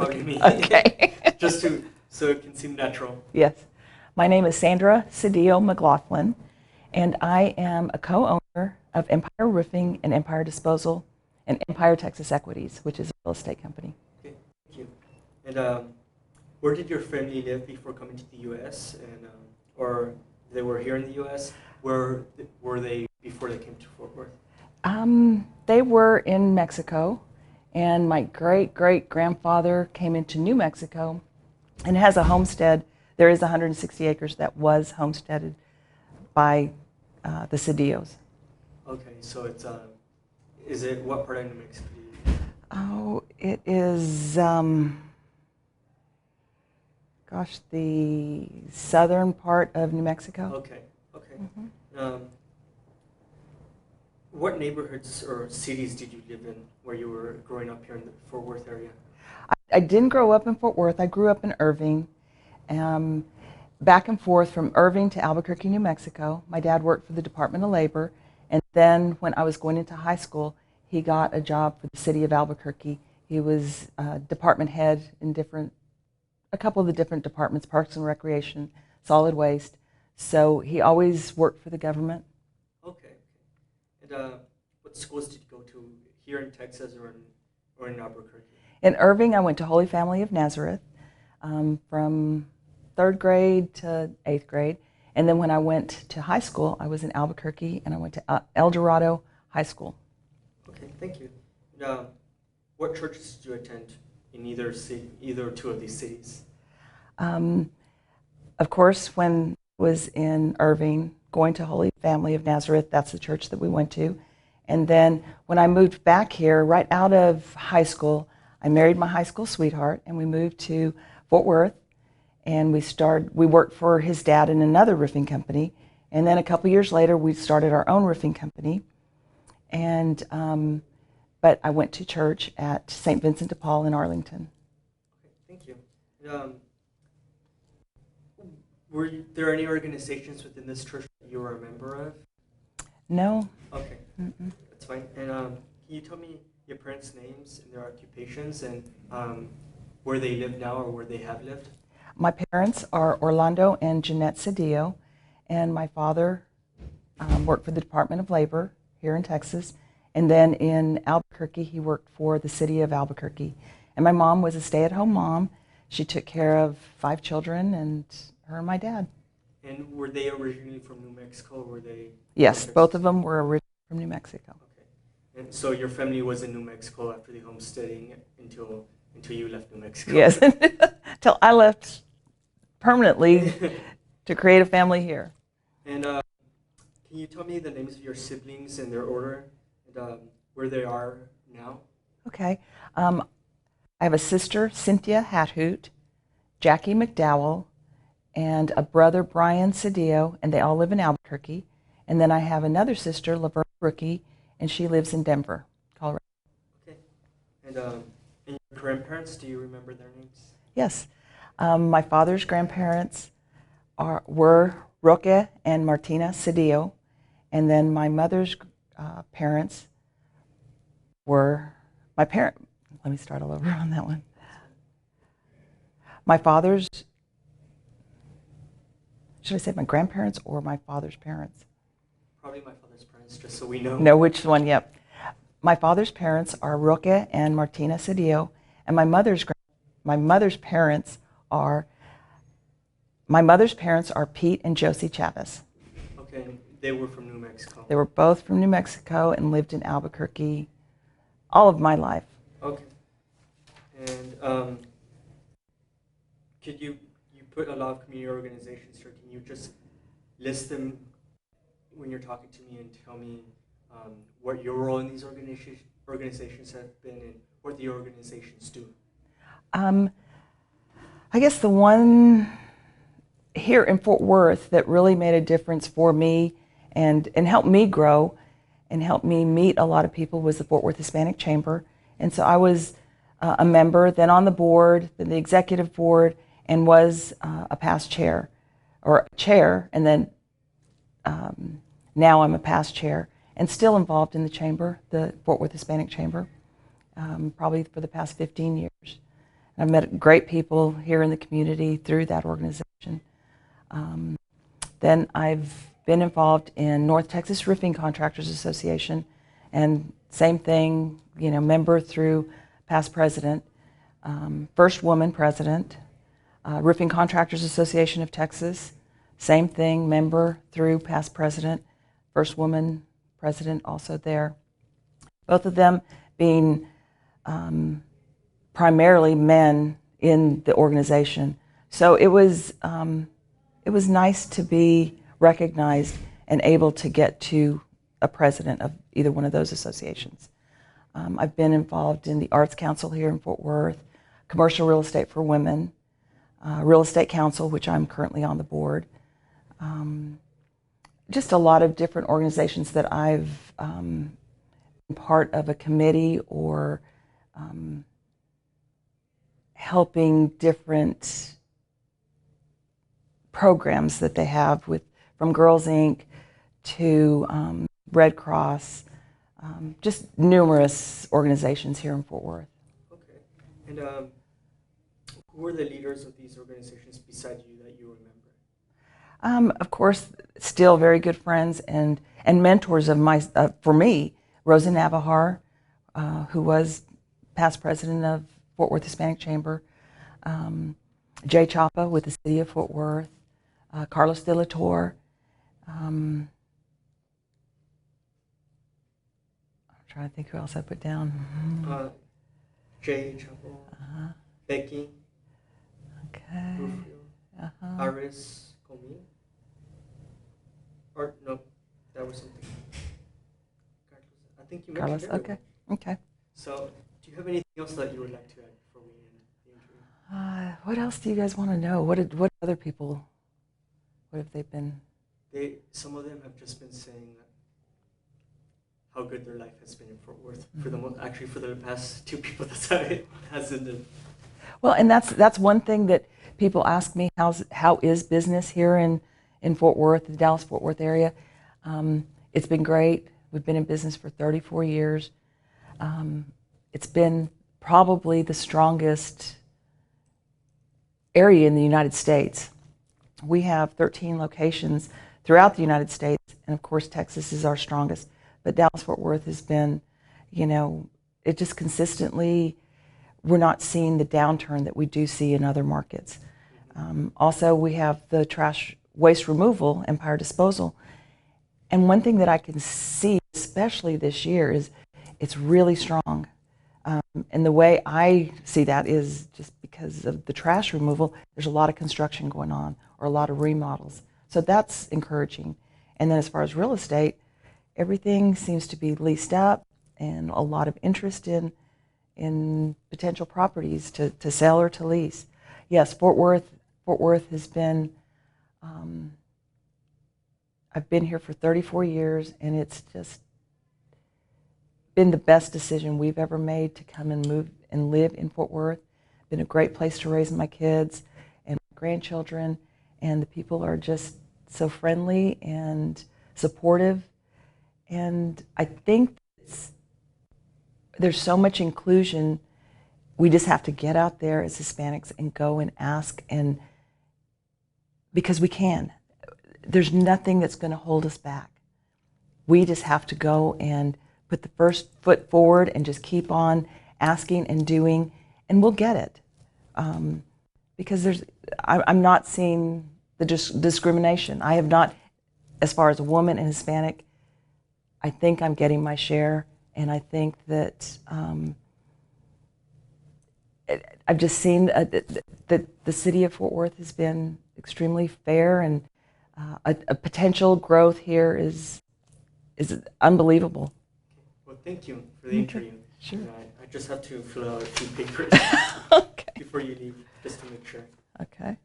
Probably me. Okay. Just so it can seem natural. Yes. My name is Sandra McGlothlin, and I am a co-owner of Empire Roofing and Empire Disposal and Empire Texas Equities, which is a real estate company. Okay, thank you. And where did your family live before coming to the U.S. and or they were here in the U.S.? Where were they before they came to Fort Worth? They were in Mexico, and my great-great-grandfather came into New Mexico and has a homestead. There is 160 acres that was homesteaded by the Cedillos. Okay, so it's is it what part of New Mexico do you live? Oh, it is, gosh, the southern part of New Mexico. Okay, okay. What neighborhoods or cities did you live in where you were growing up here in the Fort Worth area? I didn't grow up in Fort Worth. I grew up in Irving. Back and forth from Irving to Albuquerque, New Mexico. My dad worked for the Department of Labor, and then when I was going into high school, he got a job for the city of Albuquerque. He was department head in a couple of the different departments, Parks and Recreation, Solid Waste. So he always worked for the government. Okay. And what schools did you go to here in Texas or in Albuquerque? In Irving, I went to Holy Family of Nazareth from 3rd grade to 8th grade. And then when I went to high school, I was in Albuquerque, and I went to El Dorado High School. Okay, thank you. And, what churches did you attend in either two of these cities? Of course, when I was in Irving, going to Holy Family of Nazareth, that's the church that we went to. And then when I moved back here, right out of high school, I married my high school sweetheart, and we moved to Fort Worth, and we worked for his dad in another roofing company. And then a couple years later, we started our own roofing company. And but I went to church at St. Vincent de Paul in Arlington. Okay, thank you. Were there any organizations within this church that you were a member of? No. Okay, Mm-mm. that's fine. And can you tell me your parents' names and their occupations and where they live now or where they have lived? My parents are Orlando and Jeanette Cedillo, and my father worked for the Department of Labor here in Texas, and then in Albuquerque he worked for the city of Albuquerque. And my mom was a stay-at-home mom. She took care of 5 children, and her and my dad. And were they originally from New Mexico, or were they? Yes, both of them were originally from New Mexico. Okay. And so your family was in New Mexico after the homesteading until you left New Mexico? Yes, until I left permanently to create a family here. And can you tell me the names of your siblings and their order and where they are now? Okay. I have a sister, Cynthia Hathoot, Jackie McDowell, and a brother, Brian Cedillo, and they all live in Albuquerque. And then I have another sister, Laverne Rookie, and she lives in Denver, Colorado. Okay. And your grandparents, do you remember their names? Yes. My father's grandparents were Roque and Martina Cedillo, and then my mother's parents were let me start all over on that one. My father's, should I say my grandparents or my father's parents? Probably my father's parents, just so we know. Know which one, yep. My father's parents are Roque and Martina Cedillo, and my mother's parents are Pete and Josie Chavez. Okay, they were from New Mexico. They were both from New Mexico and lived in Albuquerque all of my life. Okay. And could you put a lot of community organizations here. Can you just list them when you're talking to me and tell me what your role in these organizations have been and what the organizations do? I guess the one here in Fort Worth that really made a difference for me and helped me grow and helped me meet a lot of people was the Fort Worth Hispanic Chamber. And so I was a member, then on the board, then the executive board, and was a past chair, or chair, and then now I'm a past chair, and still involved in the chamber, the Fort Worth Hispanic Chamber, probably for the past 15 years. I've met great people here in the community through that organization. Then I've been involved in North Texas Roofing Contractors Association, and same thing, member through past president, first woman president, Roofing Contractors Association of Texas, same thing, member through past president, first woman president also there. Both of them being primarily men in the organization. So it was nice to be recognized and able to get to a president of either one of those associations. I've been involved in the Arts Council here in Fort Worth, Commercial Real Estate for Women, Real Estate Council, which I'm currently on the board. Just a lot of different organizations that I've been part of a committee or helping different programs that they have from Girls Inc. to Red Cross, just numerous organizations here in Fort Worth. Okay. And who are the leaders of these organizations beside you that you remember? Of course, still very good friends and mentors of for me, Rosa Navahar, who was past president of Fort Worth Hispanic Chamber, Jay Chapa with the City of Fort Worth, Carlos de la Torre. I'm trying to think who else I put down. Jay Chapa, Becky, Okay. Rufio, Aris, Comi. Or no, that was something. Carlos. I think you mentioned Carlos. everyone. Okay. So, do you have anything else that you would like to add before we end the interview? What else do you guys want to know? What other people? What have they been? Some of them have just been saying how good their life has been in Fort Worth. Actually, for the past two people, that's how it hasn't been. Well, and that's one thing that people ask me, how is business here in Fort Worth, the Dallas-Fort Worth area? It's been great. We've been in business for 34 years. It's been probably the strongest area in the United States. We have 13 locations throughout the United States, and of course Texas is our strongest. But Dallas-Fort Worth has been, it just consistently, we're not seeing the downturn that we do see in other markets. Also, we have the trash waste removal, Empire Disposal. And one thing that I can see, especially this year, is it's really strong. And the way I see that is just because of the trash removal, there's a lot of construction going on or a lot of remodels. So that's encouraging. And then as far as real estate, everything seems to be leased up and a lot of interest in potential properties to sell or to lease. Yes, Fort Worth has been, I've been here for 34 years, and it's just been the best decision we've ever made to come and move and live in Fort Worth. Been a great place to raise my kids and my grandchildren, and the people are just so friendly and supportive. And I think there's so much inclusion. We just have to get out there as Hispanics and go and ask, and because we can. There's nothing that's going to hold us back. We just have to go and put the first foot forward and just keep on asking and doing, and we'll get it. Because I'm not seeing the discrimination. I have not, as far as a woman and Hispanic, I think I'm getting my share, and I think that I've just seen that the city of Fort Worth has been extremely fair, and a potential growth here is unbelievable. Well, thank you for the interview. Sure. I just have to fill out a few papers Okay. before you leave, just to make sure. Okay.